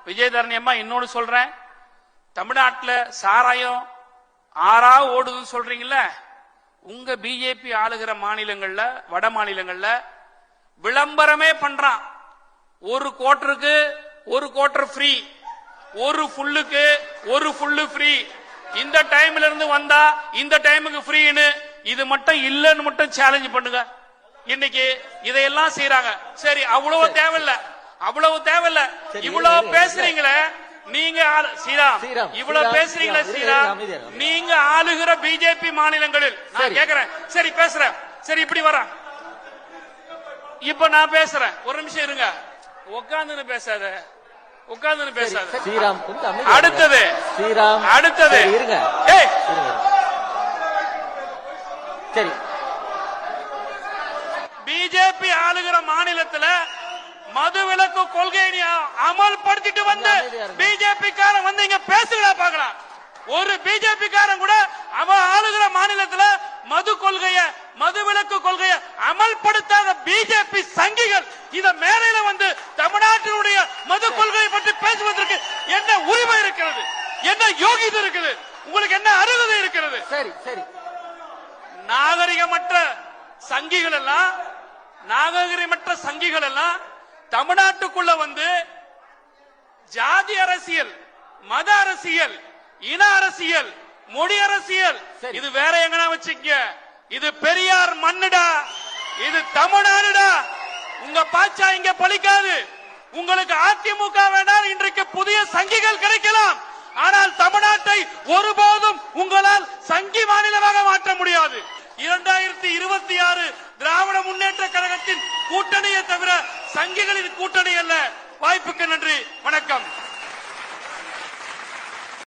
விஜயதரணி அம்மா இன்னொன்னு சொல்றேன், தமிழ்நாட்டில் சாராயம் ஆறா ஓடுதுன்னு சொல்றீங்கல்ல, உங்க பிஜேபி ஆளுகிற மாநிலங்கள்ல வட மாநிலங்கள்ல விளம்பரமே பண்றான். ஒரு குவார்டருக்கு ஒரு குவார்டர் ஃப்ரீ, ஒரு ஃபுல்லுக்கு ஒரு ஃபுல்லு ஃப்ரீ, இந்த டைம்ல இருந்து வந்தா இந்த டைமுக்கு ஃப்ரீன்னு. இது மட்டும் இல்லன்னு மட்டும் சேலஞ்ச் பண்ணுங்க. இன்னைக்கு இதையெல்லாம் செய்யறாங்க. சரி, அவ்வளவு தேவையில்ல, அவ்வளவு தேவையில்ல. இவ்வளவு பேசுறீங்களே நீங்க, ஸ்ரீராம் இவ்வளவு பேசுறீங்களே ஸ்ரீராம், நீங்க ஆளுகிற பிஜேபி மாநிலங்களில் நான் கேக்குறேன். சரி பேசுறேன், சரி இப்படி வர, இப்ப நான் பேசுறேன். ஒரு நிமிஷம் இருங்க, உட்கார்ந்து பேசாத, உட்கார்ந்து பேசாத. அடுத்தது அடுத்தது இருங்க. சரி, பிஜேபி ஆளுகிற மாநிலத்தில் மதுவிலக்கு கொள்கையை அமல்படுத்திட்டு வந்து பிஜேபி காரன் வந்து இங்க பேசுகிறா பாக்கலாம். ஒரு பிஜேபி காரன் கூட அவன் ஆளுகிற மாநிலத்தில் மது கொள்கைய மதுவிலக்கு கொள்கையை அமல்படுத்தாத பிஜேபி சங்கிகள் இந்த மேடையில வந்து தமிழ்நாட்டினுடைய மது கொள்கையை பற்றி பேசுவதற்கு என்ன உரிமை இருக்கிறது? என்ன யோகிதை இருக்குது? உங்களுக்கு என்ன அருகதை இருக்கிறது? சரி சரி, நாகரிகமற்ற சங்கிகள் எல்லாம், நாகரிகமற்ற சங்கிகள் எல்லாம் தமிழ்நாட்டுக்குள்ள வந்து ஜாதி அரசியல், மத அரசியல், இன அரசியல், மொழி அரசியல், இது வேற எங்கனா வச்சுக்க. இது பெரியார் மண்ணுடா, இது தமிழ்நாடுடா. உங்க பாச்சா இங்க பலிக்காது. உங்களுக்கு அதிமுக வேண்டாம், இன்றைக்கு புதிய சங்கிகள் கிடைக்கலாம். ஆனால் தமிழ்நாட்டை ஒருபோதும் உங்களால் சங்கி மாநிலமாக மாற்ற முடியாது. 2026 திராவிட முன்னேற்ற கழகத்தின் கூட்டணியை தவிர சங்கிகளின் கூட்டணி அல்ல. வாய்ப்புக்கு நன்றி, வணக்கம்.